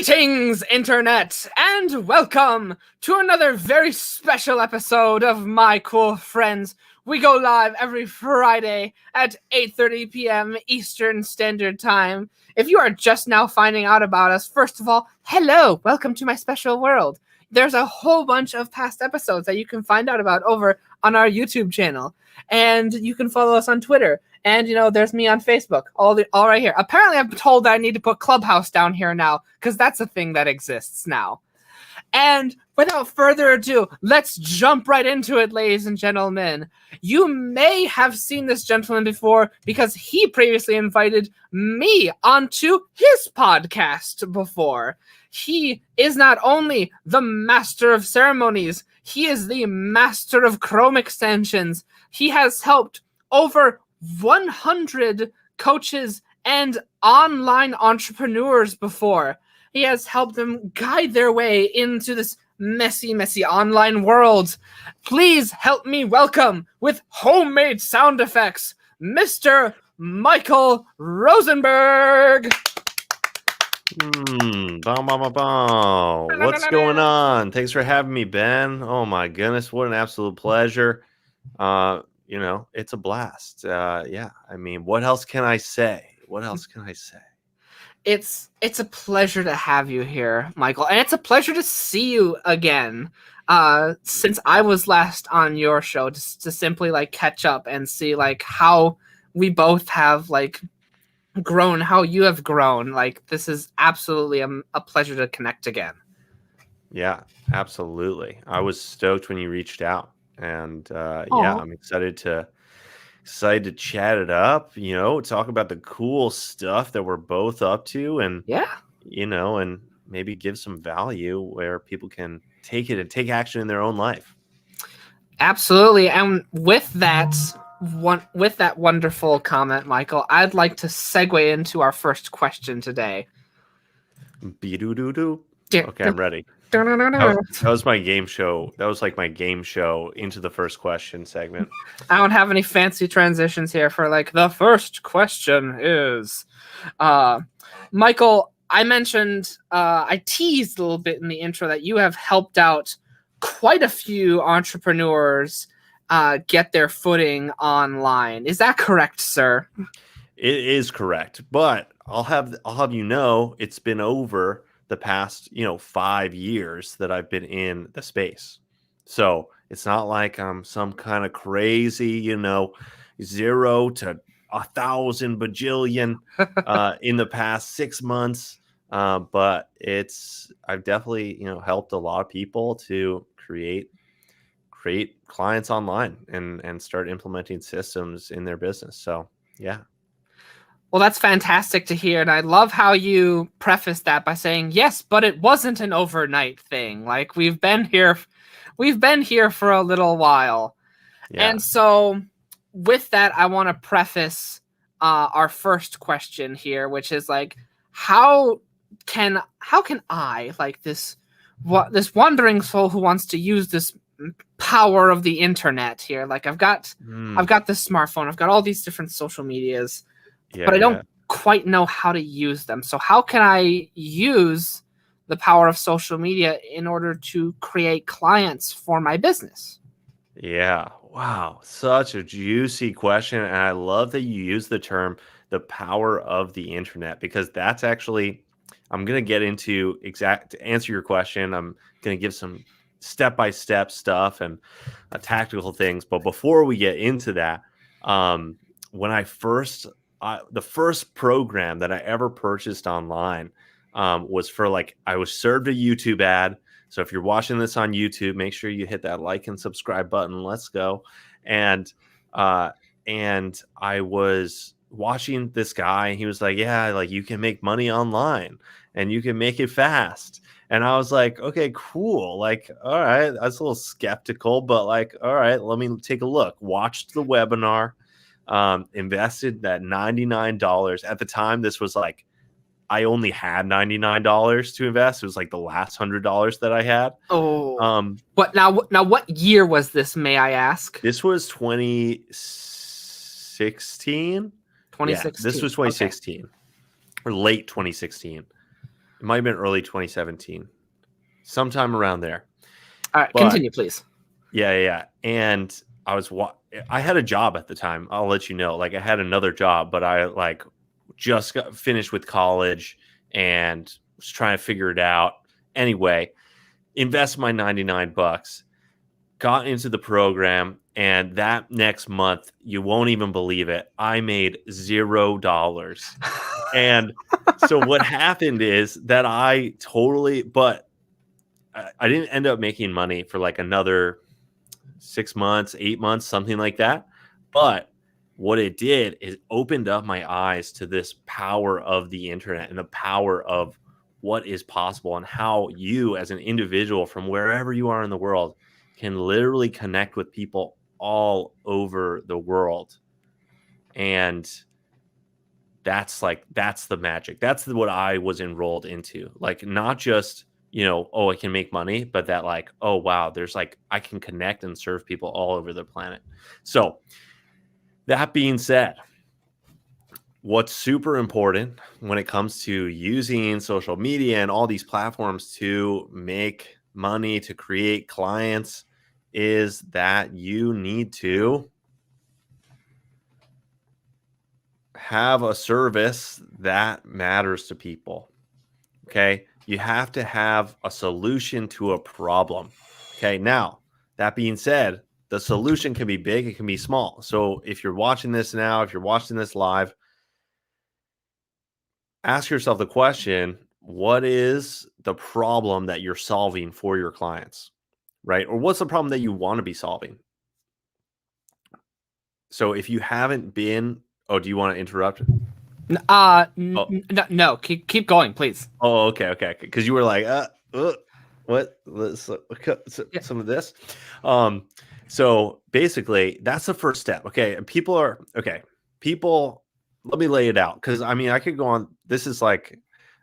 Greetings, Internet, and welcome to another very special episode of My Cool Friends. We go live every Friday at 8:30 p.m. Eastern Standard Time. If you are just now finding out about us, first of all, hello, welcome to my special world. There's a whole bunch of past episodes that you can find out about over on our YouTube channel. And you can follow us on Twitter. And, there's me on Facebook, all right here. Apparently, I'm told that I need to put Clubhouse down here now, because that's a thing that exists now. And without further ado, let's jump right into it, ladies and gentlemen. You may have seen this gentleman before, because he previously invited me onto his podcast before. He is not only the master of ceremonies, he is the master of Chrome extensions. He has helped over 100 coaches and online entrepreneurs before. He has helped them guide their way into this messy online world. Please help me welcome, with homemade sound effects, Mr. Michael Rosenberg. What's going on? Thanks for having me, Ben. Oh my goodness, what an absolute pleasure. It's a blast. I mean, what else can I say? It's a pleasure to have you here, Michael, and it's a pleasure to see you again. Since I was last on your show, just to simply catch up and see how we both have grown, how you have grown. This is absolutely a pleasure to connect again. Yeah, absolutely. I was stoked when you reached out, and I'm excited to chat it up, talk about the cool stuff that we're both up to, and and maybe give some value where people can take it and take action in their own life. Absolutely. And with that wonderful comment, Michael, I'd like to segue into our first question today. Okay, I'm ready. That was my game show. That was my game show into the first question segment. I don't have any fancy transitions here for the first question is, Michael, I mentioned, I teased a little bit in the intro that you have helped out quite a few entrepreneurs get their footing online. Is that correct, sir? It is correct, but I'll have it's been over the past 5 years that I've been in the space. So it's not like I'm some kind of crazy 0 to 1,000 bajillion in the past 6 months, but I've definitely helped a lot of people to create clients online and start implementing systems in their business. So yeah. Well, that's fantastic to hear, and I love how you prefaced that by saying, yes, but it wasn't an overnight thing. We've been here for a little while. Yeah. And so with that, I want to preface our first question here, which is how can I, this wandering soul who wants to use this power of the internet here, I've got this smartphone, I've got all these different social medias, but I don't quite know how to use them. So how can I use the power of social media in order to create clients for my business? Yeah. Wow. Such a juicy question. And I love that you use the term, the power of the internet, because that's actually, I'm going to get into to answer your question. I'm going to give some step-by-step stuff and tactical things. But before we get into that, when the first program that I ever purchased online was for I was served a YouTube ad. So if you're watching this on YouTube, make sure you hit that like and subscribe button. Let's go. And I was watching this guy, and he was you can make money online and you can make it fast. And I was like, okay, cool. All right, I was a little skeptical, but all right, let me take a look. Watched the webinar. Invested that $99 at the time. This was I only had $99 to invest. It was the last $100 that I had. But now what year was this, may I ask? This was 2016. 2016. Yeah, this was 2016 or late 2016. It might have been early 2017, sometime around there. All right, But continue, please. yeah. And I had a job at the time. I'll let you know. Like I had another job, but I like just got finished with college and was trying to figure it out. Anyway, invest my $99, got into the program, and that next month, you won't even believe it, I made $0. And so what happened is that I didn't end up making money for like another 6 months, 8 months, something like that. But what it did is opened up my eyes to this power of the internet and the power of what is possible and how you as an individual from wherever you are in the world can literally connect with people all over the world. And that's the magic. That's what I was enrolled into. Like not just, oh, I can make money, but that like, oh wow, there's like I can connect and serve people all over the planet. So that being said, what's super important when it comes to using social media and all these platforms to make money, to create clients, is that you need to have a service that matters to people. Okay. You have to have a solution to a problem. Okay. Now, that being said, the solution can be big, it can be small. So if you're watching this now, if you're watching this live, ask yourself the question, what is the problem that you're solving for your clients? Right? Or what's the problem that you want to be solving? So if you haven't been, oh, do you want to interrupt? No, keep going, please. Oh, okay. Because you were like, what? Let's look at Yeah. some of this. So basically, that's the first step. Okay, and people. Let me lay it out because I mean, I could go on. This is like,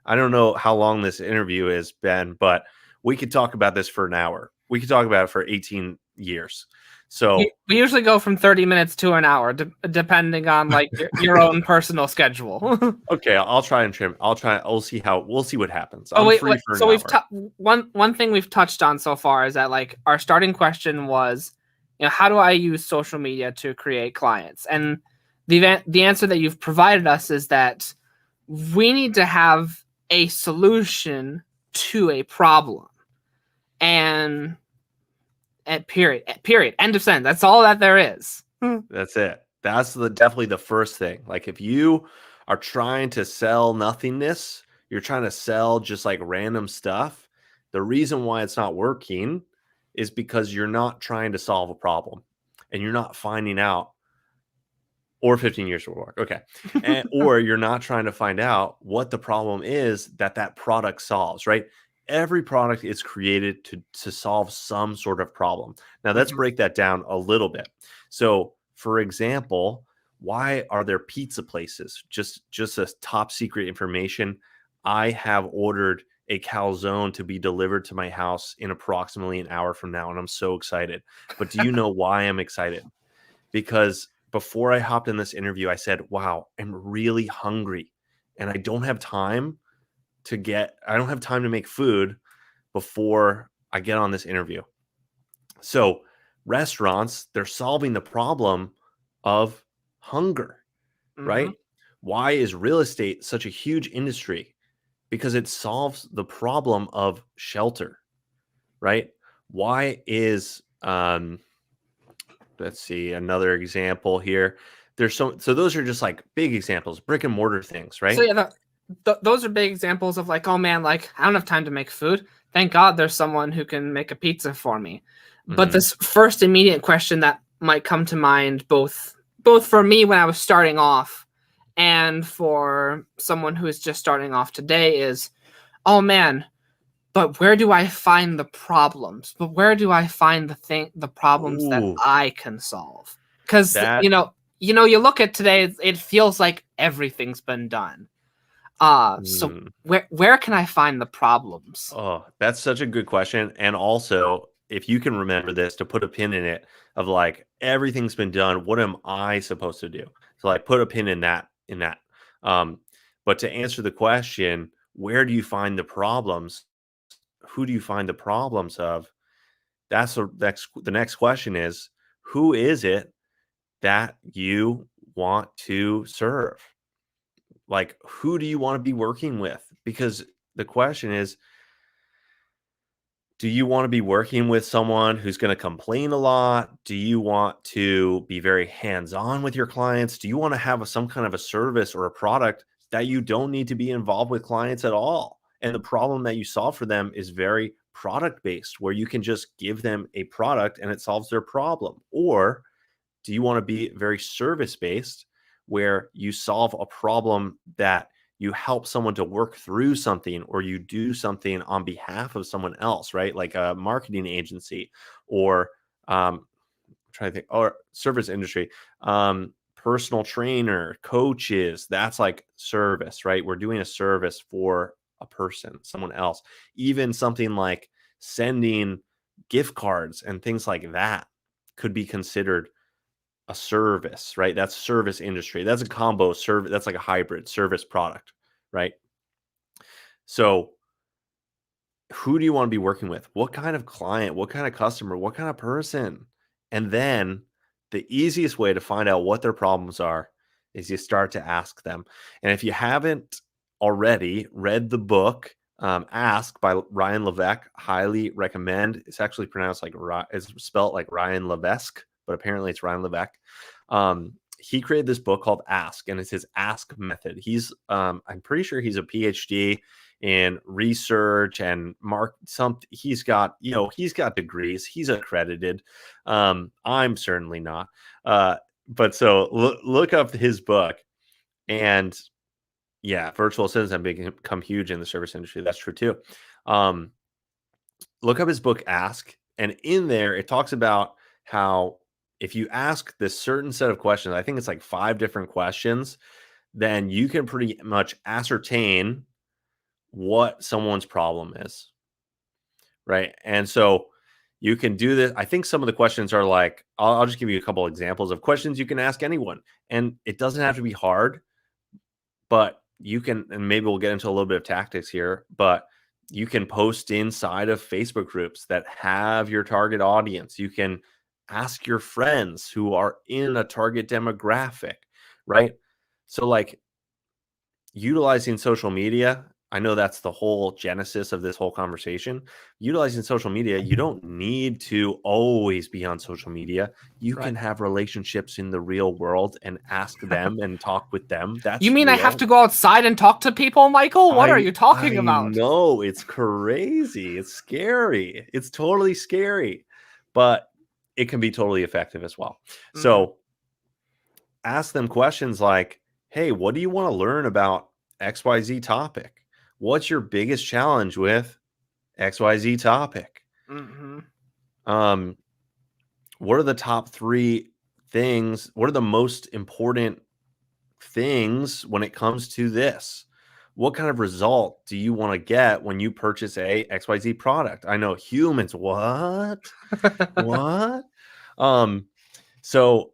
I don't know how long this interview is, Ben, but we could talk about this for an hour. We could talk about it for 18 years. So We usually go from 30 minutes to an hour, depending on like your own personal schedule. okay, I'll try and trim. We'll see what happens. Oh I'm wait, free for so an hour. one thing we've touched on so far is that like our starting question was, how do I use social media to create clients? And the answer that you've provided us is that we need to have a solution to a problem. And period. End of sentence. That's all that there is. That's it. That's definitely the first thing. Like if you are trying to sell nothingness, you're trying to sell just like random stuff. The reason why it's not working is because you're not trying to solve a problem and you're not finding out, or 15 years will work. Okay. Or you're not trying to find out what the problem is that product solves, right? Every product is created to solve some sort of problem. Now let's break that down a little bit. So for example, why are there pizza places? Just a top secret information. I have ordered a calzone to be delivered to my house in approximately an hour from now, and I'm so excited. But do you know why I'm excited? Because before I hopped in this interview, I said, wow, I'm really hungry and I don't have time to make food before I get on this interview. So restaurants, they're solving the problem of hunger, right? Why is real estate such a huge industry? Because it solves the problem of shelter, right? Why is, let's see, another example here. So those are just like big examples, brick and mortar things, right? So yeah, those are big examples of like, oh man, like I don't have time to make food. Thank God there's someone who can make a pizza for me. But this first immediate question that might come to mind, both for me when I was starting off and for someone who is just starting off today, is, oh man, but where do I find the problems? But where do I find the problems that I can solve? Because you look at today, it feels like everything's been done. So where can I find the problems? Oh, that's such a good question. And also, if you can remember this, to put a pin in it of like everything's been done, what am I supposed to do? So like put a pin in that. But to answer the question, where do you find the problems? Who do you find the problems of? The next question is, who is it that you want to serve? Like, who do you want to be working with? Because the question is, do you want to be working with someone who's going to complain a lot? Do you want to be very hands-on with your clients? Do you want to have some kind of a service or a product that you don't need to be involved with clients at all? And the problem that you solve for them is very product-based, where you can just give them a product and it solves their problem. Or do you want to be very service-based, where you solve a problem that you help someone to work through something, or you do something on behalf of someone else, right? Like a marketing agency, or trying to think, or service industry, personal trainer, coaches. That's like service, right? We're doing a service for a person, someone else. Even something like sending gift cards and things like that could be considered a service, right? That's service industry. That's a combo service. That's like a hybrid service product, right? So who do you want to be working with? What kind of client, what kind of customer, what kind of person? And then the easiest way to find out what their problems are is you start to ask them. And if you haven't already read the book, Ask by Ryan Levesque, highly recommend. It's actually pronounced like, it's spelled like Ryan Levesque, but apparently it's Ryan Levesque. He created this book called Ask, and it's his Ask method. He's, I'm pretty sure he's a PhD in research and he's got, he's got degrees. He's accredited. I'm certainly not. But so look up his book, and yeah, virtual assistants have become huge in the service industry. That's true too. Look up his book, Ask, and in there it talks about how if you ask this certain set of questions, I think it's like 5 different questions, then you can pretty much ascertain what someone's problem is, right? And so you can do this. I think some of the questions are like, I'll just give you a couple examples of questions you can ask anyone, and it doesn't have to be hard, but you can, and maybe we'll get into a little bit of tactics here, but you can post inside of Facebook groups that have your target audience. You can ask your friends who are in a target demographic, right? So like utilizing social media, I know that's the whole genesis of this whole conversation. Utilizing social media, you don't need to always be on social media. You can have relationships in the real world and ask them and talk with them. That's You mean real. I have to go outside and talk to people, Michael? What are you talking about? No, it's crazy. It's scary. It's totally scary, but it can be totally effective as well. Mm-hmm. So ask them questions like, hey, what do you want to learn about XYZ topic? What's your biggest challenge with XYZ topic? Mm-hmm. What are the top 3 things? What are the most important things when it comes to this? What kind of result do you want to get when you purchase a XYZ product? I know humans, what? What? So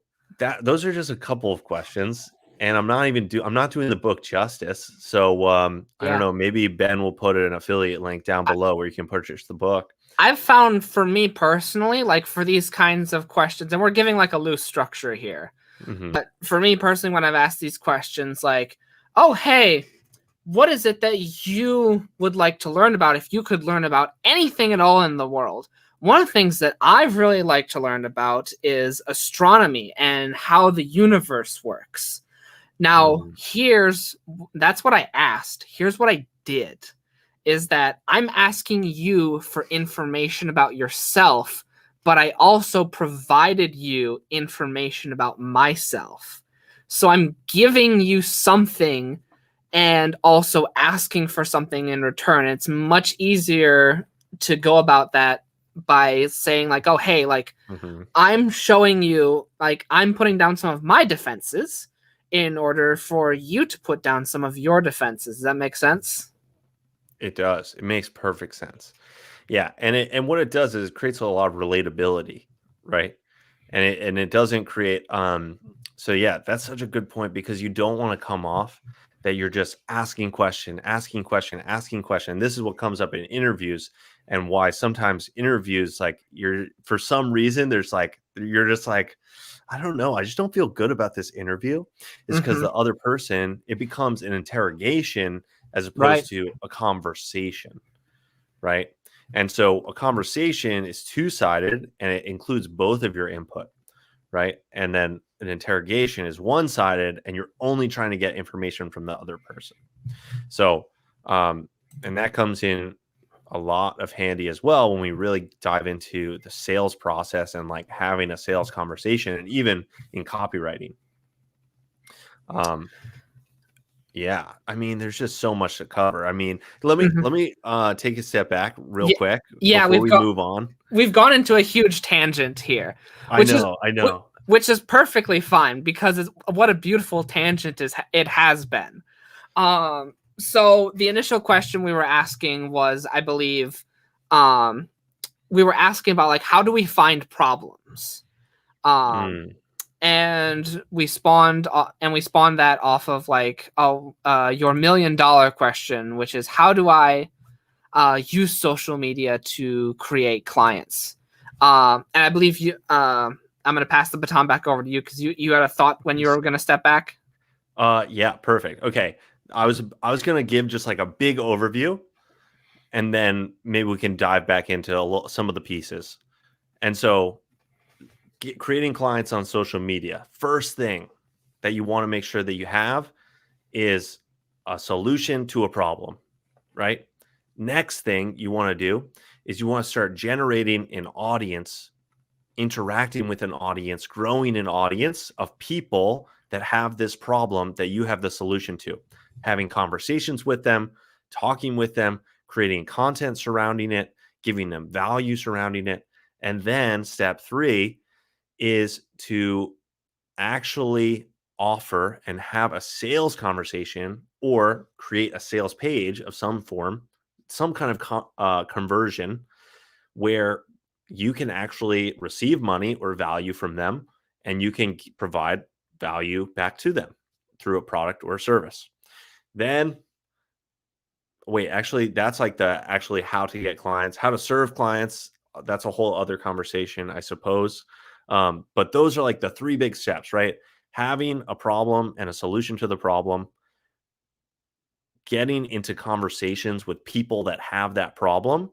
those are just a couple of questions. And I'm not doing the book justice. So I don't know, maybe Ben will put an affiliate link down below where you can purchase the book. I've found, for me personally, like for these kinds of questions, and we're giving like a loose structure here. Mm-hmm. But for me personally, when I've asked these questions, like, oh, hey, what is it that you would like to learn about if you could learn about anything at all in the world? One of the things that I've really liked to learn about is astronomy and how the universe works. Now, that's what I asked. Here's what I did, is that I'm asking you for information about yourself, but I also provided you information about myself. So I'm giving you something and also asking for something in return. It's much easier to go about that by saying like, oh, hey, like I'm showing you, like I'm putting down some of my defenses in order for you to put down some of your defenses. Does that make sense? It does. It makes perfect sense. Yeah, and what it does is it creates a lot of relatability, right? And it doesn't create so yeah, that's such a good point, because you don't want to come off that you're just asking question, asking question, asking question. This is what comes up in interviews, and why sometimes interviews, like, you're, for some reason, there's like, you're just like, I don't know, I just don't feel good about this interview. Is because Mm-hmm. the other person, it becomes an interrogation as Right. opposed to a conversation, right? And so a conversation is two-sided and it includes both of your input, right? And then an interrogation is one-sided and you're only trying to get information from the other person. So, and that comes in a lot of handy as well when we really dive into the sales process and like having a sales conversation, and even in copywriting. Yeah, I mean, there's just so much to cover. I mean, Mm-hmm. let me take a step back real Yeah, quick yeah, before we move on. we've gone into a huge tangent here, I which is know, I know. which is perfectly fine because what a beautiful tangent it has been. So the initial question we were asking was, I believe, um, we were asking about like how do we find problems, Mm, and we spawned that off of like your $1 million question, which is how do I use social media to create clients. And I believe you. I'm going to pass the baton back over to you because you had a thought when you were going to step back. yeah, perfect. Okay, I was gonna give just like a big overview, and then maybe we can dive back into some of the pieces. And so, creating clients on social media. First thing that you want to make sure that you have is a solution to a problem, right? Next thing you want to do is you want to start generating an audience, interacting with an audience, growing an audience of people that have this problem that you have the solution to, having conversations with them, talking with them, creating content surrounding it, giving them value surrounding it. And then step 3 is to actually offer and have a sales conversation or create a sales page of some form, some kind of conversion where you can actually receive money or value from them, and you can provide value back to them through a product or a service. Then, wait, actually, that's like the actually how to get clients, how to serve clients. That's a whole other conversation, I suppose. But those are like the 3 big steps, right? Having a problem and a solution to the problem, getting into conversations with people that have that problem,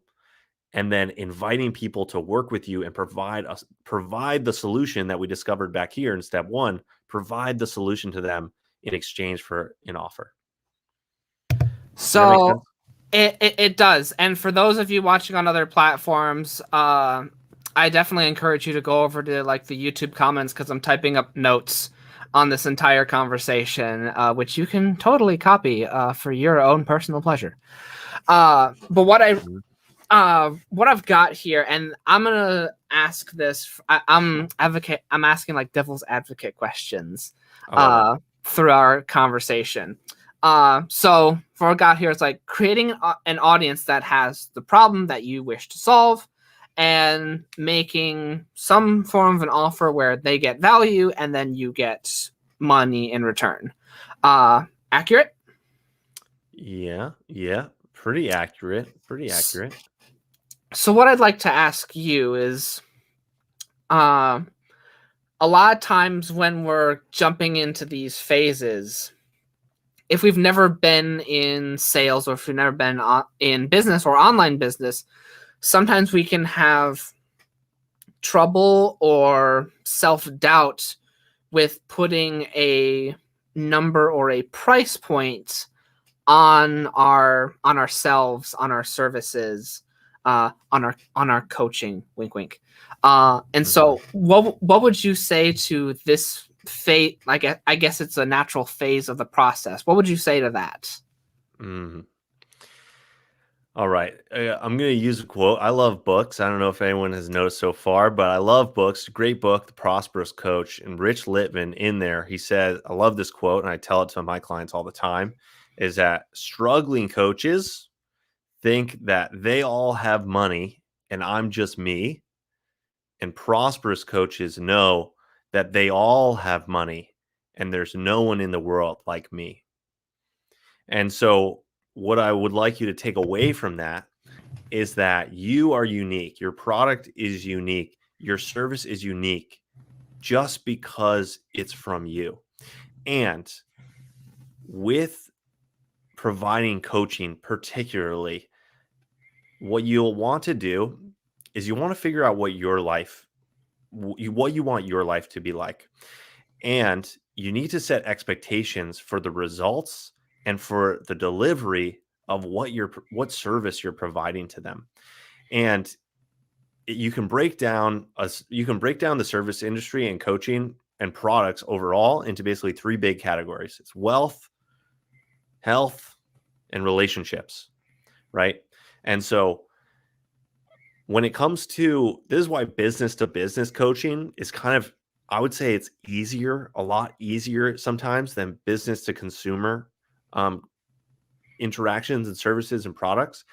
and then inviting people to work with you and provide the solution that we discovered back here in step 1, provide the solution to them in exchange for an offer. Does that make So sense? it does. And for those of you watching on other platforms, I definitely encourage you to go over to like the YouTube comments because I'm typing up notes on this entire conversation, which you can totally copy for your own personal pleasure. But Mhm. what I've got here, and I'm gonna ask this. I'm asking like devil's advocate questions I love it. through our conversation. So for what I got here, it's like creating an audience that has the problem that you wish to solve, and making some form of an offer where they get value and then you get money in return. Accurate? Yeah, yeah, pretty accurate, pretty accurate. So what I'd like to ask you is, uh, a lot of times when we're jumping into these phases, if we've never been in sales or if we've never been in business or online business, sometimes we can have trouble or self-doubt with putting a number or a price point on ourselves, on our services, on our coaching. Wink, wink. And Mhm. so, what would you say to this phase? Like, I guess it's a natural phase of the process. What would you say to that? Mhm. All right. I'm going to use a quote. I love books. I don't know if anyone has noticed so far, but I love books. Great book, The Prosperous Coach. And Rich Litvin in there, he said, I love this quote, and I tell it to my clients all the time, is that struggling coaches think that they all have money and I'm just me. And prosperous coaches know that they all have money and there's no one in the world like me. And so what I would like you to take away from that is that you are unique. Your product is unique. Your service is unique just because it's from you. And with providing coaching, particularly, what you'll want to do is you want to figure out what you want your life to be like. And you need to set expectations for the results and for the delivery of what service you're providing to them. And you can break down the service industry and coaching and products overall into basically three big categories. It's wealth, health, and relationships, right? And so when it comes to this is why business to business coaching is kind of, I would say it's a lot easier sometimes than business to consumer um, interactions and services and products,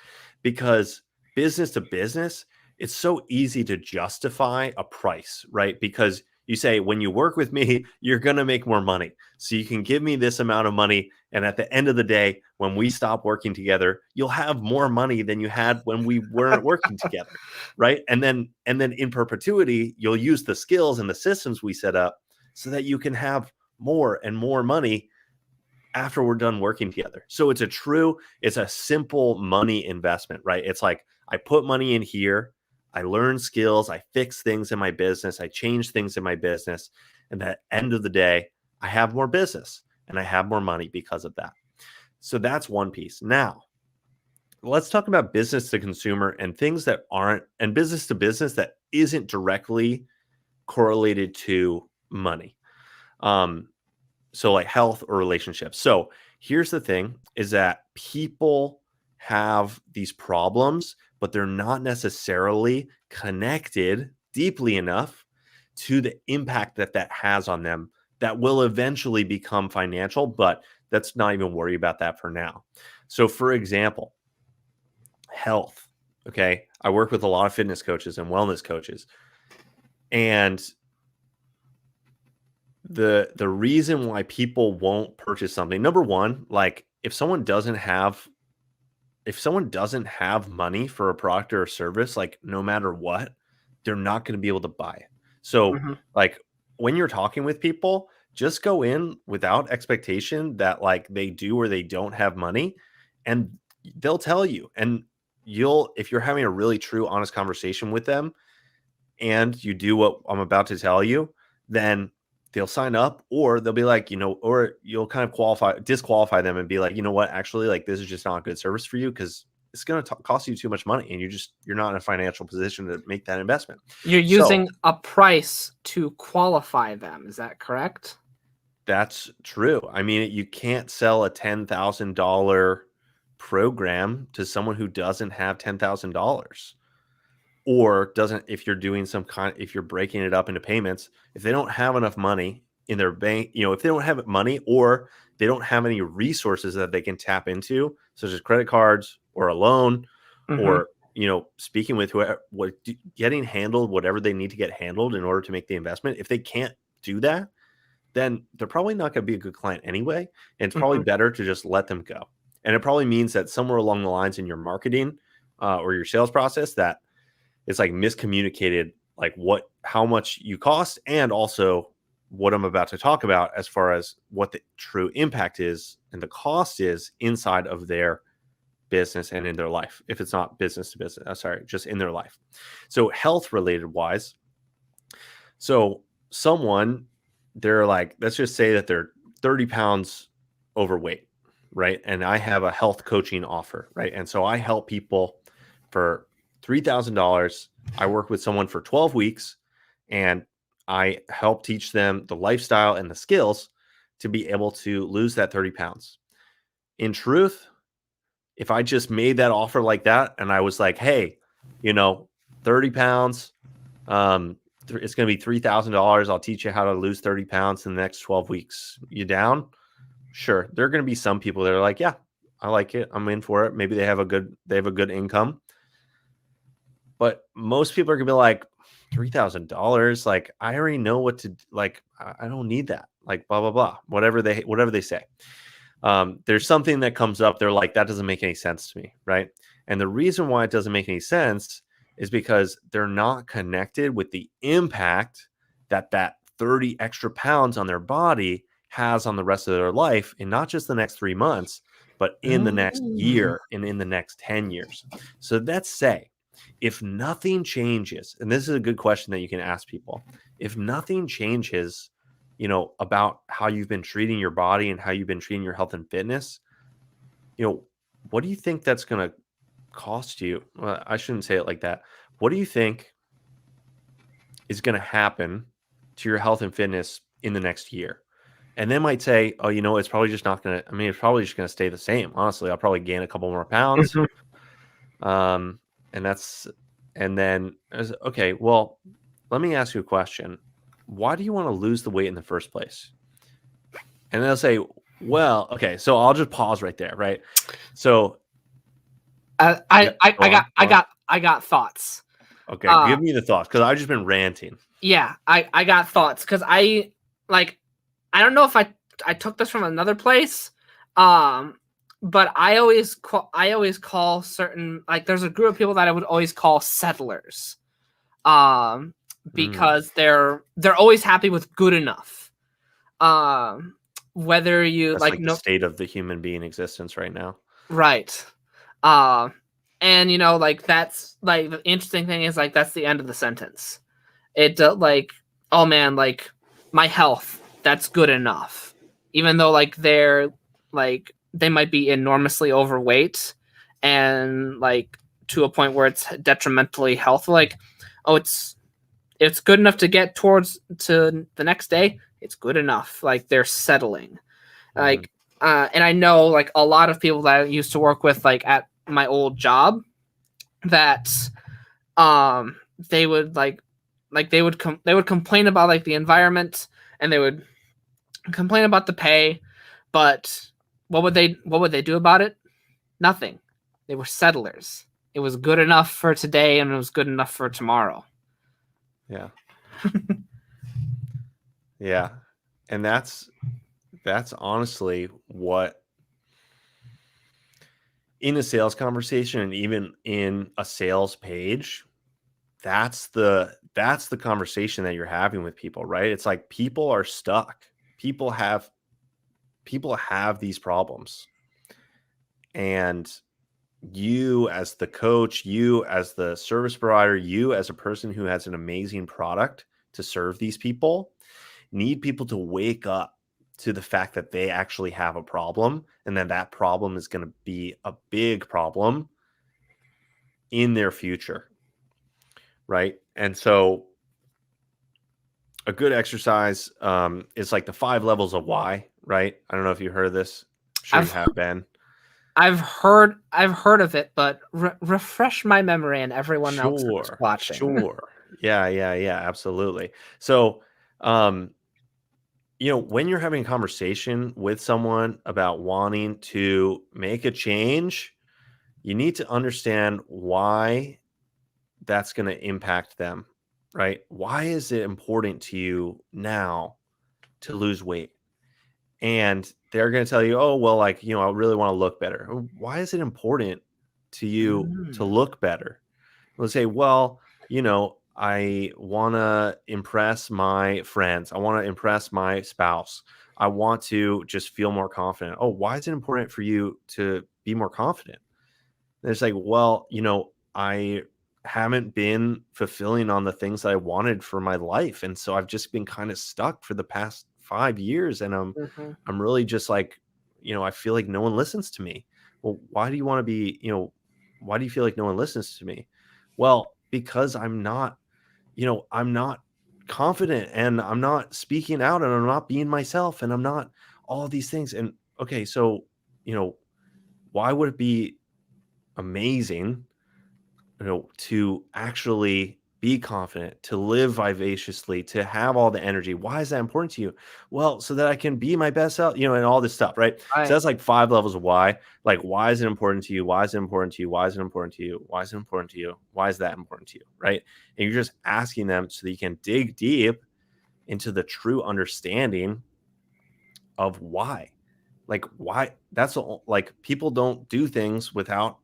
because business to business, it's so easy to justify a price, right? Because you say, when you work with me, you're going to make more money. So you can give me this amount of money. And at the end of the day, when we stop working together, you'll have more money than you had when we weren't working together. Right. And then in perpetuity, you'll use the skills and the systems we set up so that you can have more and more money after we're done working together. So it's a simple money investment, right? It's like, I put money in here, I learn skills, I fix things in my business, I change things in my business. And at the end of the day, I have more business and I have more money because of that. So that's one piece. Now, let's talk about business to consumer and things that aren't, and business to business that isn't directly correlated to money. So like health or relationships. So here's the thing is that people have these problems, but they're not necessarily connected deeply enough to the impact that has on them that will eventually become financial, but let's not even worry about that for now. So for example, health. Okay. I work with a lot of fitness coaches and wellness coaches. And the reason why people won't purchase something, number one, like if someone doesn't have money for a product or a service, like no matter what, they're not going to be able to buy it. So like when you're talking with people, just go in without expectation that like they do or they don't have money, and they'll tell you. And if you're having a really true, honest conversation with them and you do what I'm about to tell you, then they'll sign up, or they'll be like, or you'll kind of disqualify them and be like, you know what, actually, like this is just not a good service for you because it's going to cost you too much money and you're not in a financial position to make that investment. You're using a price to qualify them. Is that correct? That's true. I mean, you can't sell a $10,000 program to someone who doesn't have $10,000. Or if you're breaking it up into payments, if they don't have enough money in their bank, if they don't have money or they don't have any resources that they can tap into, such as credit cards or a loan, or, speaking with getting handled, whatever they need to get handled in order to make the investment. If they can't do that, then they're probably not going to be a good client anyway. And it's probably better to just let them go. And it probably means that somewhere along the lines in your marketing or your sales process, that it's like miscommunicated, like how much you cost, and also what I'm about to talk about as far as what the true impact is and the cost is inside of their business and in their life. If it's not business to business, just in their life. So health related wise. So they're like, let's just say that they're 30 pounds overweight, right? And I have a health coaching offer, right? And so I help people for $3,000. I work with someone for 12 weeks and I help teach them the lifestyle and the skills to be able to lose that 30 pounds. In truth, if I just made that offer like that and I was like, hey, 30 pounds, it's going to be $3,000. I'll teach you how to lose 30 pounds in the next 12 weeks. You down? Sure. There are going to be some people that are like, yeah, I like it. I'm in for it. Maybe they have a good income. But most people are gonna be like, $3,000. Like, I already know what to like. I don't need that. Like, blah blah blah. Whatever they say. there's something that comes up. They're like, that doesn't make any sense to me, right? And the reason why it doesn't make any sense is because they're not connected with the impact that 30 extra pounds on their body has on the rest of their life, in not just the next 3 months, but in the next Mm. year and in the next 10 years. So let's say if nothing changes, and this is a good question that you can ask people, if nothing changes, about how you've been treating your body and how you've been treating your health and fitness, what do you think that's going to cost you? Well, I shouldn't say it like that. What do you think is going to happen to your health and fitness in the next year? And they might say, oh, it's probably just not going to, it's probably just going to stay the same. Honestly, I'll probably gain a couple more pounds. Mhm. Um, and that's, and then, okay, well, let me ask you a question. Why do you want to lose the weight in the first place? And they'll say, well, okay, so I'll just pause right there, right? So, I, yeah, I, I, go I on, got, go I on. got, I got thoughts. Okay, give me the thoughts because I've just been ranting. Yeah, I got thoughts because I don't know if I took this from another place, but I always call certain, like, there's a group of people that I would always call settlers, um, Mm, because they're always happy with good enough. Whether you that's like like the no state of the human being existence right now. right, and like that's like the interesting thing is like that's the end of the sentence. It like, oh man, like my health, that's good enough, even though like they might be enormously overweight and like to a point where it's detrimentally health, like, oh, it's good enough to get towards to the next day. It's good enough, like they're settling, Mhm, like, and I know like a lot of people that I used to work with like at my old job that they would they would complain about like the environment, and they would complain about the pay, but what would they do about it? Nothing. They were settlers. It was good enough for today and it was good enough for tomorrow. yeah, yeah, and that's honestly what, in a sales conversation and even in a sales page, that's the conversation that you're having with people, right? It's like people are stuck. People have people have these problems, and you as the coach, you as the service provider, you as a person who has an amazing product to serve these people, need people to wake up to the fact that they actually have a problem, and then that problem is going to be a big problem in their future, right? And so a good exercise is like the 5 levels of why, right? I don't know if you heard of this. I'm sure you I've have, Ben. I've heard of it, but refresh my memory and everyone else who's Sure, watching. sure. Yeah, yeah, yeah, absolutely. So, um, when you're having a conversation with someone about wanting to make a change, you need to understand why that's going to impact them, right? Why is it important to you now to lose weight? And they're going to tell you, oh, well, like, I really want to look better. Why is it important to you to Mm. look better? Let's say, well, I want to impress my friends. I want to impress my spouse. I want to just feel more confident. Oh, why is it important for you to be more confident? And it's like, well, I haven't been fulfilling on the things that I wanted for my life. And so I've just been kind of stuck for the past 5 years. And Mhm. I'm really just like, I feel like no one listens to me. Well, why do you want to be, why do you feel like no one listens to me? Well, because I'm not confident, and I'm not speaking out, and I'm not being myself, and I'm not all these things. And okay, so, why would it be amazing, to actually be confident, to live vivaciously, to have all the energy? Why is that important to you? Well, so that I can be my best self, and all this stuff, right? So Right. that's like 5 levels of why. Like, why is it important to you? Why is it important to you? Why is it important to you? Why is it important to you? Why is that important to you? Right? And you're just asking them so that you can dig deep into the true understanding of why. Like, why? Like, people don't do things without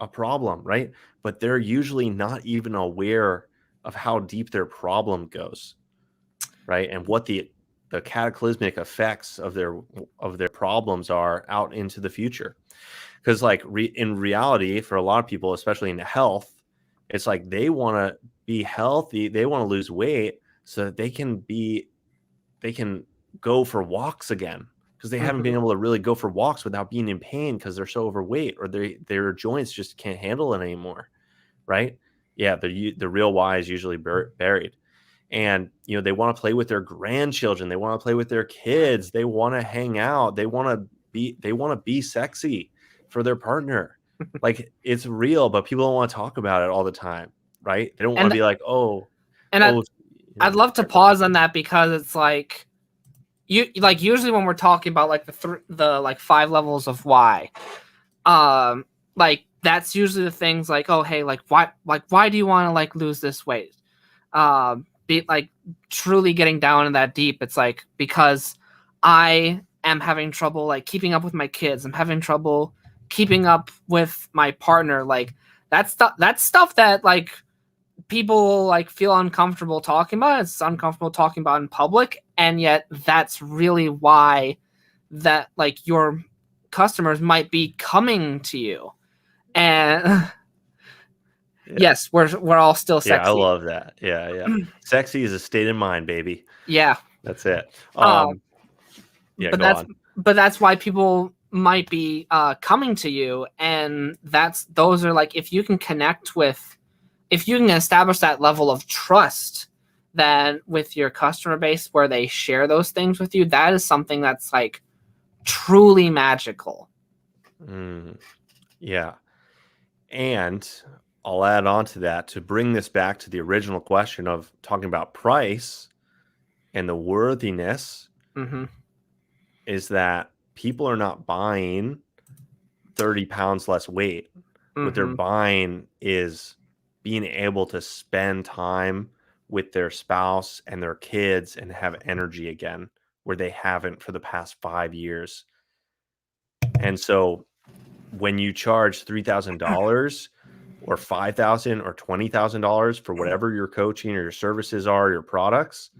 a problem, right? But they're usually not even aware of how deep their problem goes, right? And what the cataclysmic effects of their problems are out into the future. Because like in reality, for a lot of people, especially in health, it's like they want to be healthy, they want to lose weight so that they can go for walks again, because they haven't been able to really go for walks without being in pain because they're so overweight, or their joints just can't handle it anymore, right? Yeah, the real why is usually buried. And they want to play with their grandchildren, they want to play with their kids, they want to hang out, they want to be sexy for their partner. Like, it's real, but people don't want to talk about it all the time, right? They don't want to be like, and I'd love to pause on that, because it's like, usually when we're talking about like the like 5 levels of why, like that's usually the things like, oh hey, like why do you want to like lose this weight? Be like truly getting down in that deep. It's like, because I am having trouble like keeping up with my kids. I'm having trouble keeping up with my partner. Like that's stuff that like people like feel uncomfortable talking about. It's uncomfortable talking about in public, and yet that's really why that like your customers might be coming to you. And yes, we're all still sexy. Yeah, I love that. Yeah. Sexy is a state of mind, baby. Yeah, that's it. Yeah, but go on. But that's why people might be coming to you, and those are like, if you can establish that level of trust that with your customer base where they share those things with you, that is something that's like truly magical. Yeah. And I'll add on to that to bring this back to the original question of talking about price and the worthiness, is that people are not buying 30 pounds less weight. What they're buying is being able to spend time with their spouse and their kids and have energy again, where they haven't for the past 5 years. And so when you charge $3,000 or $5,000 or $20,000 for whatever your coaching or your services are, your products,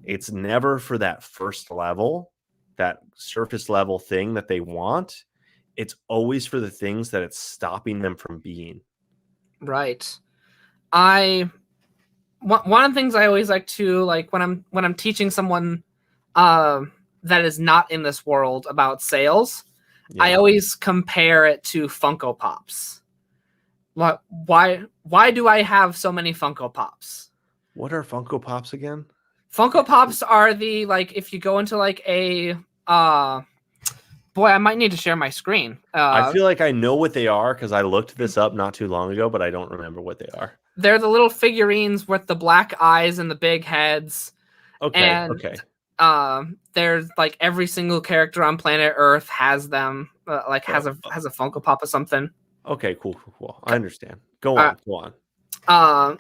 it's never for that first level, that surface level thing that they want. It's always for the things that it's stopping them from being. Right. One of the things I always like to, like when I'm teaching someone that is not in this world about sales, I always compare it to Funko Pops. Why do I have so many Funko Pops? What are Funko Pops again? Funko Pops are the, like, if you go into like a boy, I might need to share my screen. I feel like I know what they are because I looked this up not too long ago, but I don't remember what they are. They're the little figurines with the black eyes and the big heads. Okay. There's like every single character on planet Earth has them. Has a Funko Pop or something. Okay, cool. I understand. Go on.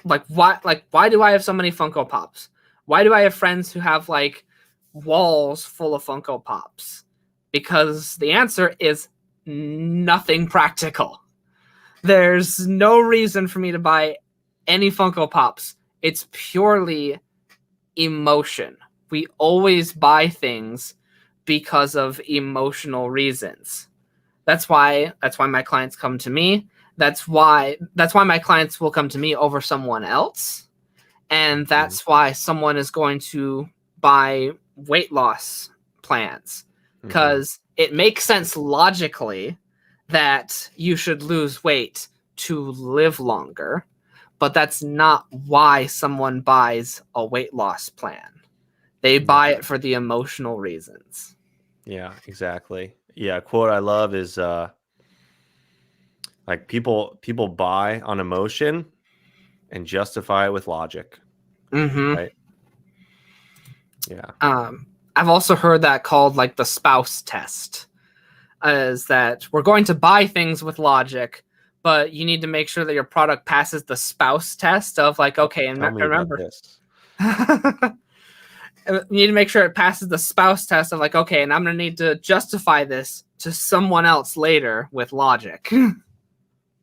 Why do I have so many Funko Pops? Why do I have friends who have like walls full of Funko Pops? Because the answer is nothing practical. There's no reason for me to buy any Funko Pops. It's purely emotion. We always buy things because of emotional reasons. That's why my clients come to me. That's why my clients will come to me over someone else. And that's why someone is going to buy weight loss plans, because it makes sense logically that you should lose weight to live longer, but that's not why someone buys a weight loss plan. They buy it for the emotional reasons. Yeah, exactly. Yeah, a quote I love is like people buy on emotion and justify it with logic. Right? Yeah. I've also heard that called like the spouse test, is that we're going to buy things with logic, but you need to make sure that your product passes the spouse test of like, okay, and remember this. You need to make sure it passes the spouse test of like, okay, and I'm going to need to justify this to someone else later with logic.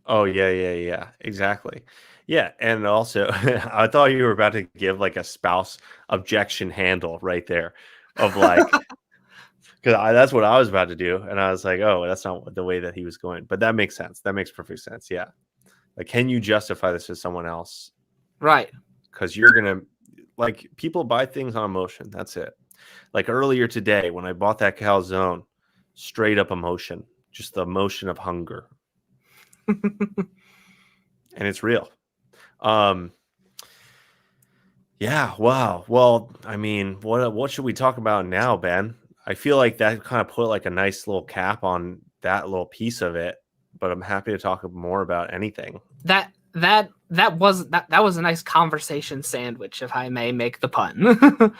Oh yeah, exactly. Yeah, and also I thought you were about to give like a spouse objection handle right there of like because that's what I was about to do, and I was like, oh, that's not the way that he was going, but that makes sense. That makes perfect sense. Yeah, like can you justify this to someone else? Right. Because you're gonna like people buy things on emotion. That's it. Like earlier today when I bought that calzone, straight up emotion, just the emotion of hunger, and it's real. Um, yeah, wow. Well, I mean, what should we talk about now, Ben? I feel like that kind of put like a nice little cap on that little piece of it, but I'm happy to talk more about anything. That was a nice conversation sandwich, if I may make the pun.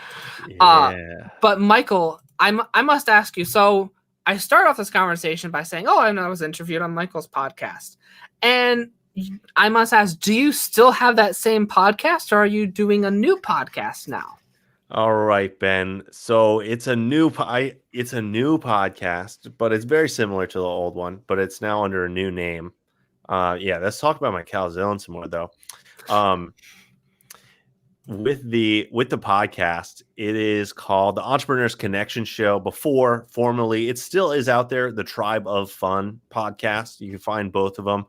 Yeah. But Michael, I must ask you. So I start off this conversation by saying, "Oh, I was interviewed on Michael's podcast," and I must ask, do you still have that same podcast, or are you doing a new podcast now? All right, Ben. So it's a new it's a new podcast, but it's very similar to the old one, but it's now under a new name. Yeah, let's talk about my calzone some more though. Um, with the podcast, it is called the Entrepreneurs Connection Show. Before formerly, it still is out there, the Tribe of Fun podcast. You can find both of them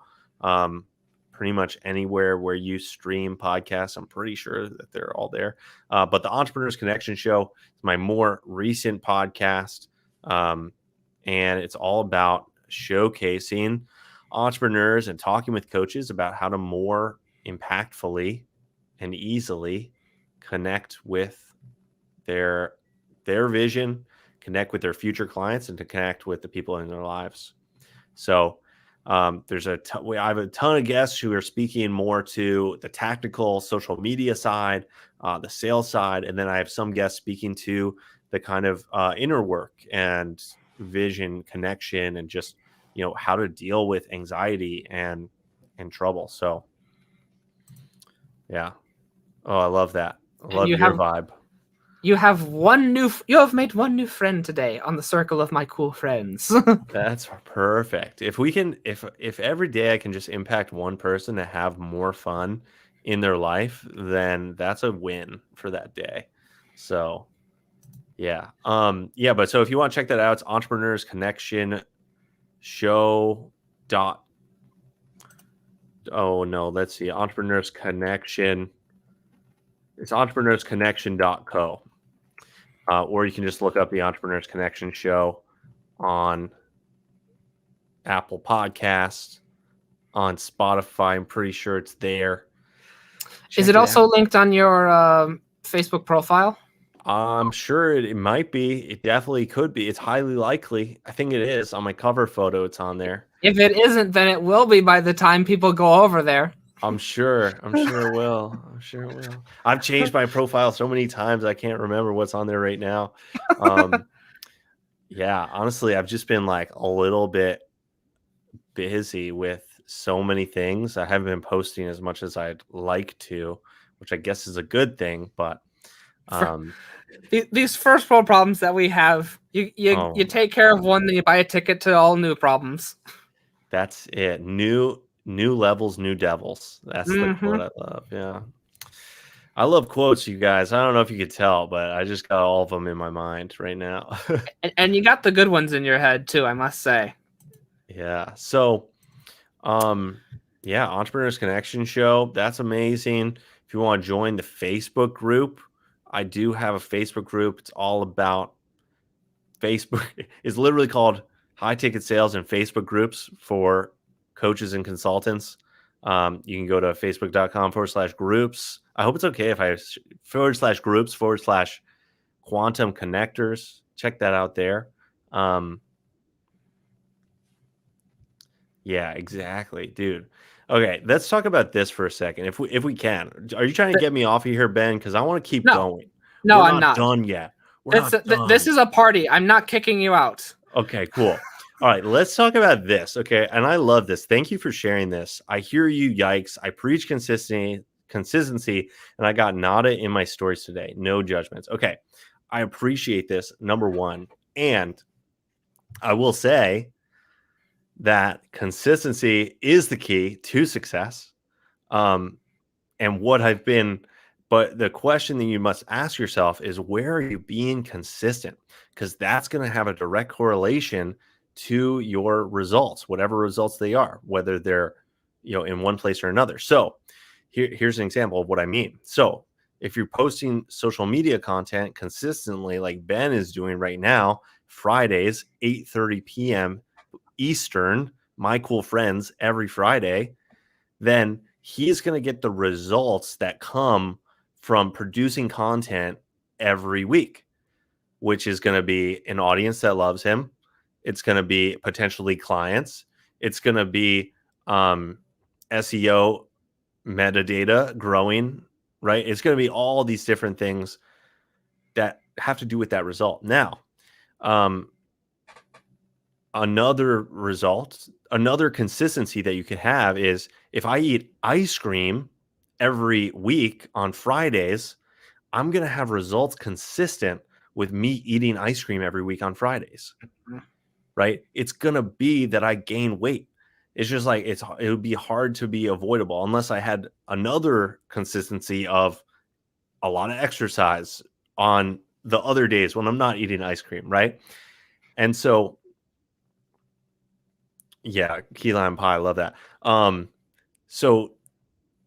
pretty much anywhere where you stream podcasts. I'm pretty sure that they're all there. But the Entrepreneurs Connection Show is my more recent podcast, and it's all about showcasing entrepreneurs and talking with coaches about how to more impactfully and easily connect with their vision, connect with their future clients, and to connect with the people in their lives. So there's I have a ton of guests who are speaking more to the tactical social media side, the sales side, and then I have some guests speaking to the kind of inner work and vision connection and just how to deal with anxiety and trouble. So yeah. Oh, I love that. I love your vibe. You have made one new friend today on the circle of my cool friends. That's perfect. If we can, if every day I can just impact one person to have more fun in their life, then that's a win for that day. So yeah. Yeah, but so if you want to check that out, it's Entrepreneurs Connection Show dot oh no, let's see. Entrepreneurs Connection. It's entrepreneursconnection.co. Or you can just look up the Entrepreneurs Connection Show on Apple Podcasts, on Spotify. I'm pretty sure it's there. Is it also linked on your Facebook profile? I'm sure it might be. It definitely could be. It's highly likely. I think it is. On my cover photo, it's on there. If it isn't, then it will be by the time people go over there. I'm sure it will. I'm sure it will. I've changed my profile so many times I can't remember what's on there right now. Yeah, honestly, I've just been like a little bit busy with so many things. I haven't been posting as much as I'd like to, which I guess is a good thing, but these first world problems that we have, you take care of one, then you buy a ticket to all new problems. That's it. New levels, new devils. That's the quote I love. Yeah. I love quotes, you guys. I don't know if you could tell, but I just got all of them in my mind right now. and you got the good ones in your head too, I must say. Yeah. So, yeah, Entrepreneurs Connection Show. That's amazing. If you want to join the Facebook group, I do have a Facebook group. It's all about Facebook. It's literally called High Ticket Sales and Facebook Groups for coaches and consultants. You can go to facebook.com/groups. I hope it's okay if I /groups/quantum connectors. Check that out there. Yeah, exactly, dude. Okay, let's talk about this for a second, if we can. Are you trying to get me off of here, Ben? Because I want to keep going. No, I'm not done yet. We're not done. This is a party. I'm not kicking you out. Okay, cool. All right, let's talk about this. Okay, and I love this. Thank you for sharing this. I hear you. Yikes! I preach consistency, and I got nada in my stories today. No judgments. Okay, I appreciate this. Number one, and I will say that consistency is the key to success. Um, and what I've been, but the question that you must ask yourself is, where are you being consistent? Because that's going to have a direct correlation to your results, whatever results they are, whether they're, in one place or another. So here's an example of what I mean. So if you're posting social media content consistently, like Ben is doing right now, Fridays, 8:30 p.m. Eastern, my cool friends, every Friday, then he's going to get the results that come from producing content every week, which is going to be an audience that loves him. It's going to be potentially clients. It's going to be SEO metadata growing, right? It's going to be all these different things that have to do with that result. Now, another consistency that you can have is, if I eat ice cream every week on Fridays, I'm going to have results consistent with me eating ice cream every week on Fridays, right? It's going to be that I gain weight. It's just like, it would be hard to be avoidable unless I had another consistency of a lot of exercise on the other days when I'm not eating ice cream, right? And so, yeah, key lime pie, I love that. So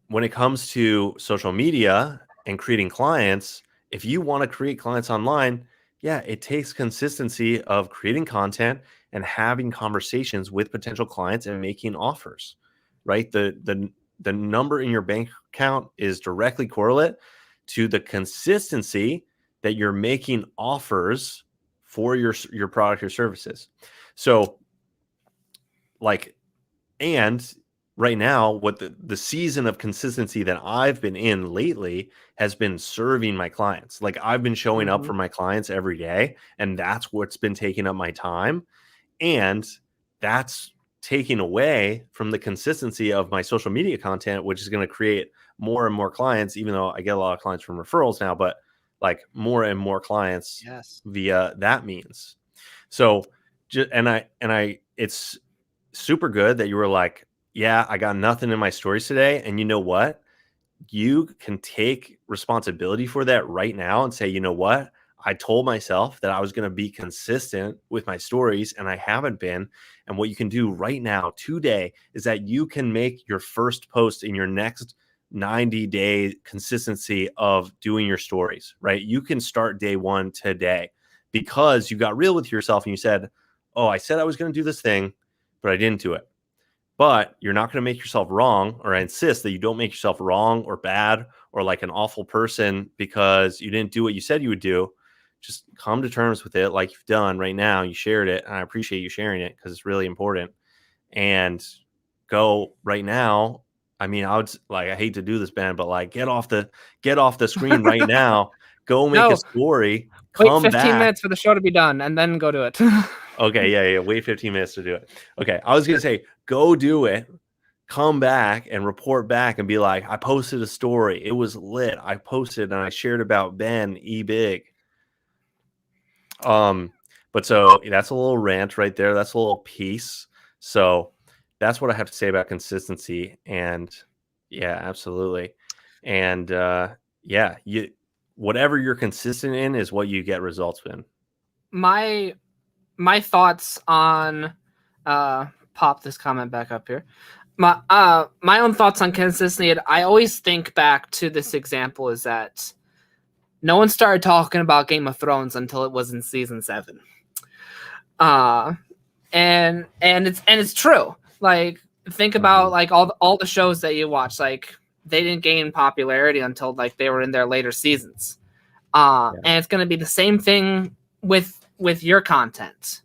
when it comes to social media and creating clients, if you want to create clients online, yeah, it takes consistency of creating content and having conversations with potential clients and making offers, right? The number in your bank account is directly correlate to the consistency that you're making offers for your product or services. So, like, and right now, what the season of consistency that I've been in lately has been serving my clients. Like, I've been showing up for my clients every day, and that's what's been taking up my time. And that's taking away from the consistency of my social media content, which is going to create more and more clients, even though I get a lot of clients from referrals now, but like more and more clients via that means. So, it's super good that you were like, yeah, I got nothing in my stories today. And you know what? You can take responsibility for that right now and say, you know what? I told myself that I was going to be consistent with my stories, and I haven't been. And what you can do right now, today, is that you can make your first post in your next 90-day consistency of doing your stories, right? You can start day one today because you got real with yourself and you said, oh, I said I was going to do this thing, but I didn't do it. But you're not going to make yourself wrong, or I insist that you don't make yourself wrong or bad or like an awful person because you didn't do what you said you would do. Just come to terms with it like you've done right now. You shared it, and I appreciate you sharing it because it's really important. And go right now. I mean, I hate to do this, Ben, but like get off the screen right now. Go make a No, story. wait Come 15 back. minutes for the show to be done, and then go do it. Okay, yeah. Wait 15 minutes to do it. Okay, I was gonna say, go do it, come back and report back and be like, I posted a story. It was lit. I posted and I shared about Ben E Big. But so that's a little rant right there. That's a little piece. So that's what I have to say about consistency. And yeah, absolutely. And yeah, whatever you're consistent in is what you get results in. My thoughts on pop this comment back up here. My own thoughts on consistency. I always think back to this example is that no one started talking about Game of Thrones until it was in season 7. And it's true. Like, think about like all the shows that you watch. Like, they didn't gain popularity until like they were in their later seasons. And it's going to be the same thing with your content.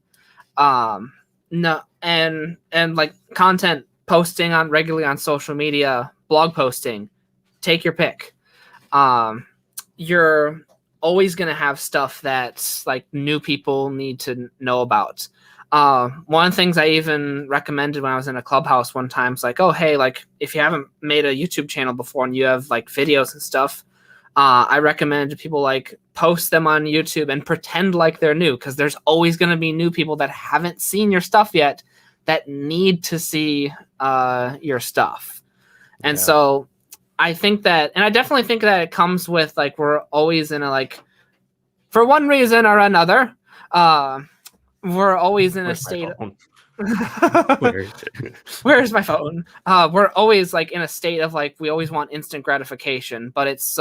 No, and like content posting on regularly on social media, blog posting, take your pick. You're always going to have stuff that's like new people need to know about. One of the things I even recommended when I was in a clubhouse one time is like, oh, hey, like if you haven't made a YouTube channel before and you have like videos and stuff, I recommend people like post them on YouTube and pretend like they're new, because there's always going to be new people that haven't seen your stuff yet that need to see your stuff. And so I think that, and I definitely think that it comes with like, we're always in a like, for one reason or another, we're always in a state. Where's my phone? We're always like in a state of like, we always want instant gratification, but it's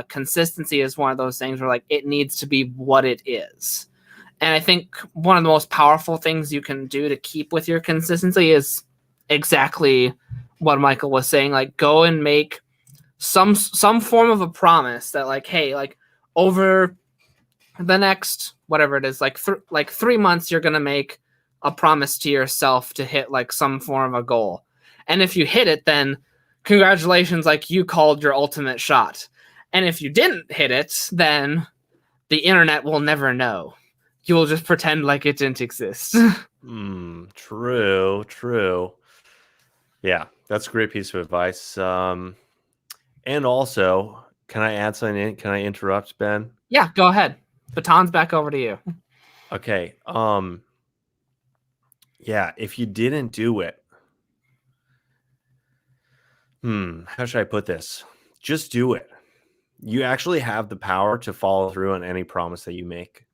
consistency is one of those things where like it needs to be what it is. And I think one of the most powerful things you can do to keep with your consistency is exactly what Michael was saying. Like, go and make some form of a promise that like, hey, like over the next whatever it is, like 3 months, you're gonna make a promise to yourself to hit like some form of a goal. And if you hit it, then congratulations, like you called your ultimate shot. And if you didn't hit it, then the internet will never know. You will just pretend like it didn't exist. True. Yeah, that's a great piece of advice. And also, can I add something in? Can I interrupt, Ben? Yeah, go ahead. Baton's back over to you. Okay. Yeah, if you didn't do it, how should I put this? Just do it. You actually have the power to follow through on any promise that you make.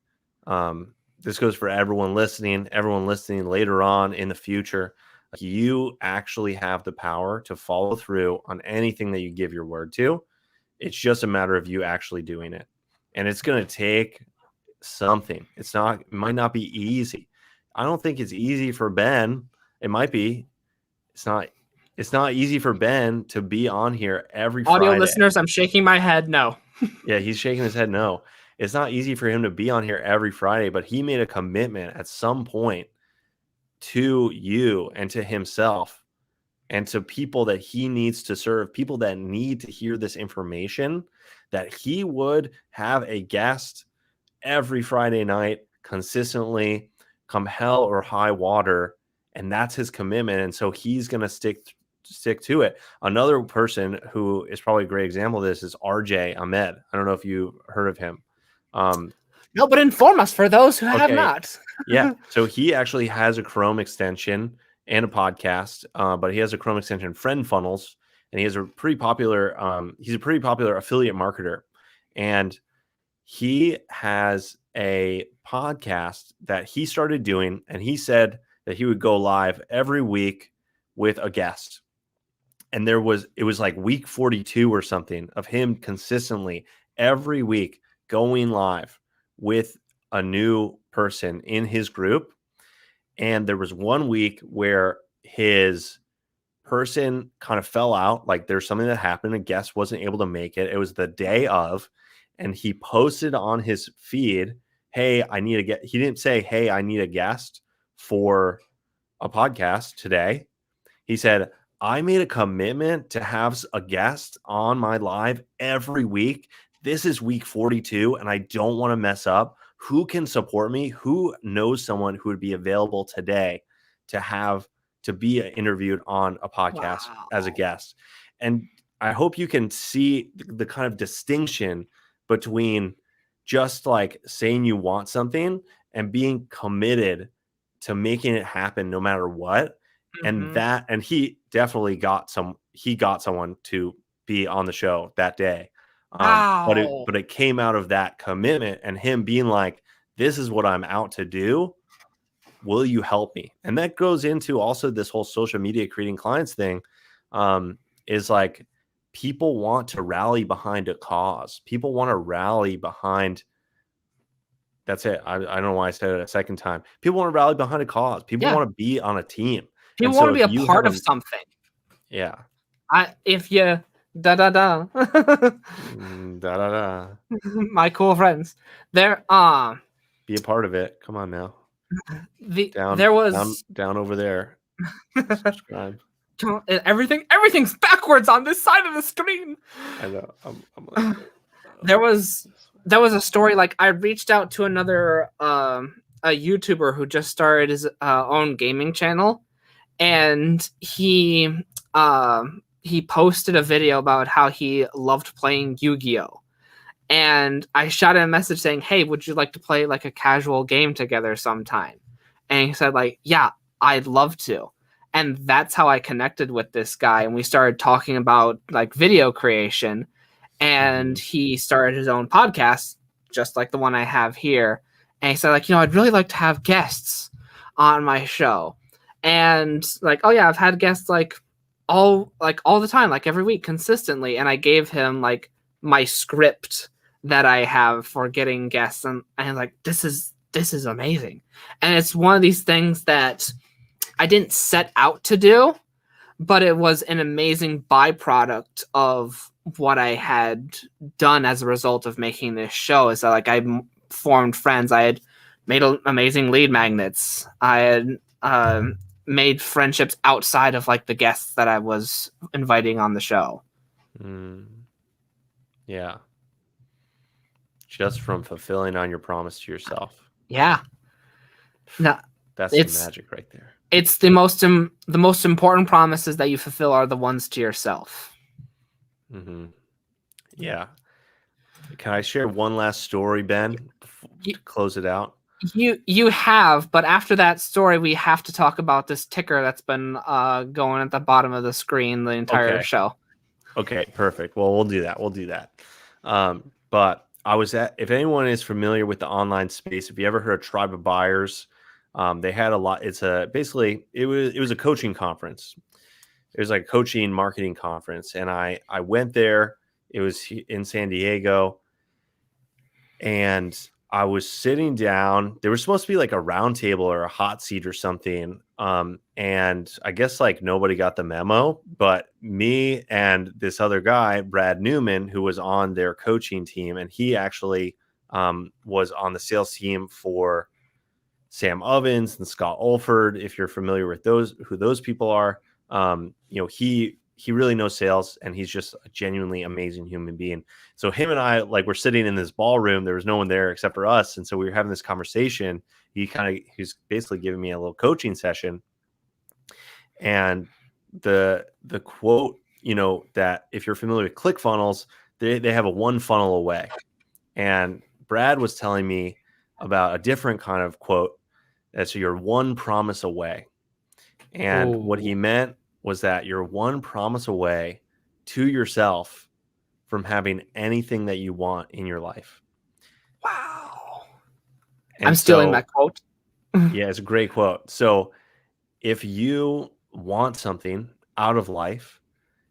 This goes for everyone listening later on in the future. You actually have the power to follow through on anything that you give your word to. It's just a matter of you actually doing it. And it's going to take something. It might not be easy. I don't think it's easy for Ben. It might be. It's not easy for Ben to be on here every Audio Friday. Listeners, I'm shaking my head no. Yeah, he's shaking his head no. It's not easy for him to be on here every Friday, but he made a commitment at some point to you and to himself and to people that he needs to serve, people that need to hear this information, that he would have a guest every Friday night consistently, come hell or high water. And that's his commitment. And so he's going to stick to it. Another person who is probably a great example of this is RJ Ahmed. I don't know if you heard of him. No, but inform us for those who have not. Yeah. So he actually has a Chrome extension and a podcast, but he has a Chrome extension, Friend Funnels, and he has a pretty popular, he's a pretty popular affiliate marketer. And he has a podcast that he started doing, and he said that he would go live every week with a guest. And it was like week 42 or something of him consistently every week going live with a new person in his group. And there was one week where his person kind of fell out. Like there's something that happened. A guest wasn't able to make it. It was the day of, and he posted on his feed, hey, he didn't say, hey, I need a guest for a podcast today. He said, I made a commitment to have a guest on my live every week. This is week 42, and I don't want to mess up. Who can support me? Who knows someone who would be available today to be interviewed on a podcast as a guest? And I hope you can see the kind of distinction between just like saying you want something and being committed to making it happen no matter what. Mm-hmm. And he definitely got someone to be on the show that day. But it came out of that commitment and him being like, this is what I'm out to do. Will you help me? And that goes into also this whole social media creating clients thing, is like people want to rally behind a cause. People want to rally behind. That's it. I don't know why I said it a second time. People want to rally behind a cause. People want to be on a team. People want to be a part of something. Yeah. If you my cool friends, they're be a part of it. Come on now. Down over there. Subscribe. Everything's backwards on this side of the screen. I know. I'm like, there was a story, like I reached out to another a YouTuber who just started his own gaming channel, and he posted a video about how he loved playing Yu-Gi-Oh! And I shot him a message saying, "Hey, would you like to play like a casual game together sometime?" And he said, like, "Yeah, I'd love to." And that's how I connected with this guy. And we started talking about like video creation. And he started his own podcast, just like the one I have here. And he said, like, I'd really like to have guests on my show. And like, oh yeah, I've had guests all the time, like every week consistently. And I gave him like my script that I have for getting guests, and I'm like, this is amazing. And it's one of these things that I didn't set out to do, but it was an amazing byproduct of what I had done as a result of making this show. Is that like I formed friends, I had made amazing lead magnets, I had made friendships outside of like the guests that I was inviting on the show. Yeah. Just from fulfilling on your promise to yourself. Yeah. No, that's the magic right there. It's the most important promises that you fulfill are the ones to yourself. Yeah. Can I share one last story, Ben, to close it out? You have, but after that story, we have to talk about this ticker that's been going at the bottom of the screen the entire show. Okay, perfect. Well, we'll do that. But I was if anyone is familiar with the online space, if you ever heard of Tribe of Buyers, they had a lot. It's basically it was a coaching conference. It was like a coaching marketing conference, and I went there. It was in San Diego, and I was sitting down. There was supposed to be like a round table or a hot seat or something. And I guess like nobody got the memo, but me and this other guy, Brad Newman, who was on their coaching team, and he actually was on the sales team for Sam Ovens and Scott Olford. If you're familiar with who those people are, he really knows sales, and he's just a genuinely amazing human being. So him and I, like, we're sitting in this ballroom. There was no one there except for us. And so we were having this conversation. He's basically giving me a little coaching session. And the quote, that if you're familiar with ClickFunnels, they have a one funnel away. And Brad was telling me about a different kind of quote. That's you're one promise away. And what he meant was that you're one promise away to yourself from having anything that you want in your life. Wow. And I'm stealing that quote. Yeah, it's a great quote. So if you want something out of life,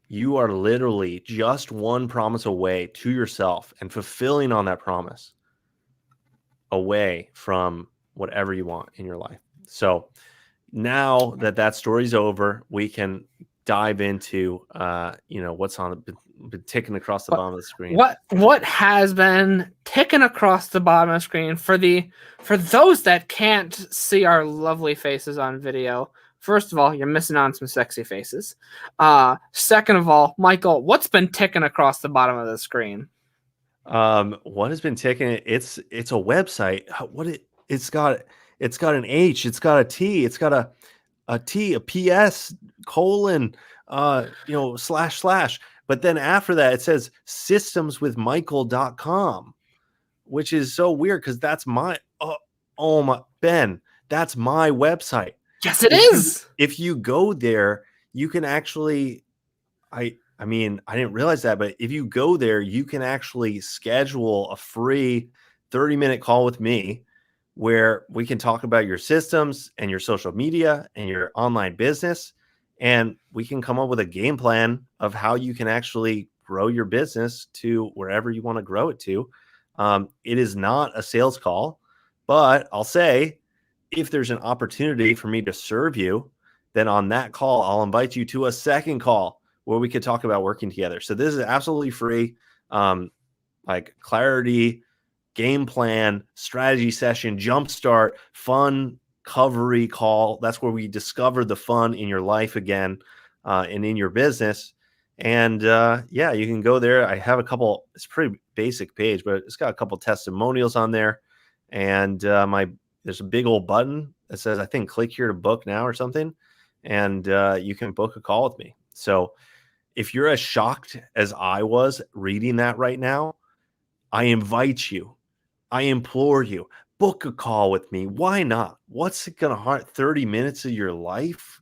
you are literally just one promise away to yourself and fulfilling on that promise away from whatever you want in your life. So now that story's over, we can dive into what's been ticking across the bottom of the screen. What has been ticking across the bottom of the screen for those that can't see our lovely faces on video? First of all, you're missing on some sexy faces. Second of all, Michael, what's been ticking across the bottom of the screen? What has been ticking? It's a website. It's got an H, it's got a T, it's got a T, a PS, colon, // But then after that, it says systemswithmichael.com, which is so weird because that's my, Ben, that's my website. Yes, it is. If you go there, you can actually, I didn't realize that, but if you go there, you can actually schedule a free 30-minute call with me where we can talk about your systems and your social media and your online business. And we can come up with a game plan of how you can actually grow your business to wherever you want to grow it to. It is not a sales call, but I'll say if there's an opportunity for me to serve you, then on that call, I'll invite you to a second call where we could talk about working together. So this is absolutely free, like clarity, game plan, strategy session, jumpstart, fun recovery call. That's where we discover the fun in your life again and in your business. And you can go there. I have a couple, it's a pretty basic page, but it's got a couple testimonials on there. And there's a big old button that says, I think, click here to book now or something. And you can book a call with me. So if you're as shocked as I was reading that right now, I invite you. I implore you. Book a call with me. Why not? What's it going to hurt? 30 minutes of your life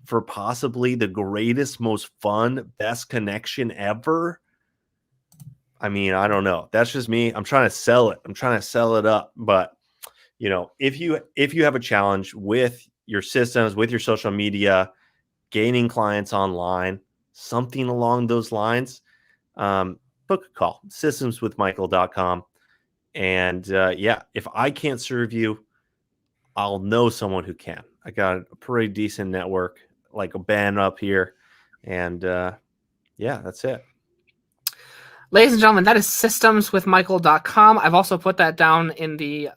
for possibly the greatest, most fun, best connection ever? I mean, I don't know. That's just me. I'm trying to sell it. I'm trying to sell it up. But if you have a challenge with your systems, with your social media, gaining clients online, something along those lines, book a call. Systemswithmichael.com. And if I can't serve you, I'll know someone who can. I got a pretty decent network, like a band up here. And that's it. Ladies and gentlemen, that is systemswithmichael.com. I've also put that down in the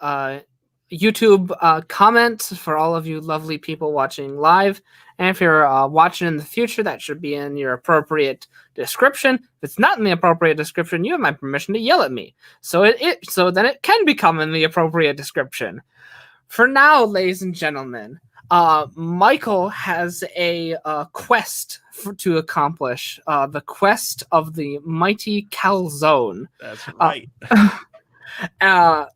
YouTube comments for all of you lovely people watching live. And if you're watching in the future, that should be in your appropriate description. If it's not in the appropriate description, you have my permission to yell at me. So then it can become in the appropriate description. For now, ladies and gentlemen, Michael has a quest to accomplish, the quest of the mighty calzone. That's right.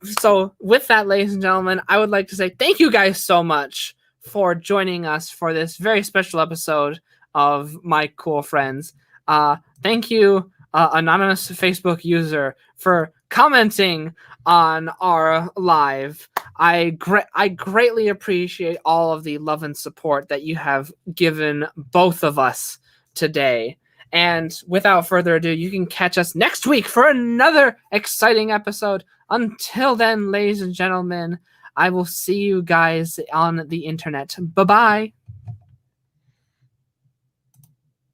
So with that, ladies and gentlemen, I would like to say thank you guys so much for joining us for this very special episode of My Cool Friends. Thank you, anonymous Facebook user, for commenting on our live. I greatly appreciate all of the love and support that you have given both of us today. And without further ado, you can catch us next week for another exciting episode. Until then, ladies and gentlemen, I will see you guys on the internet. Bye-bye.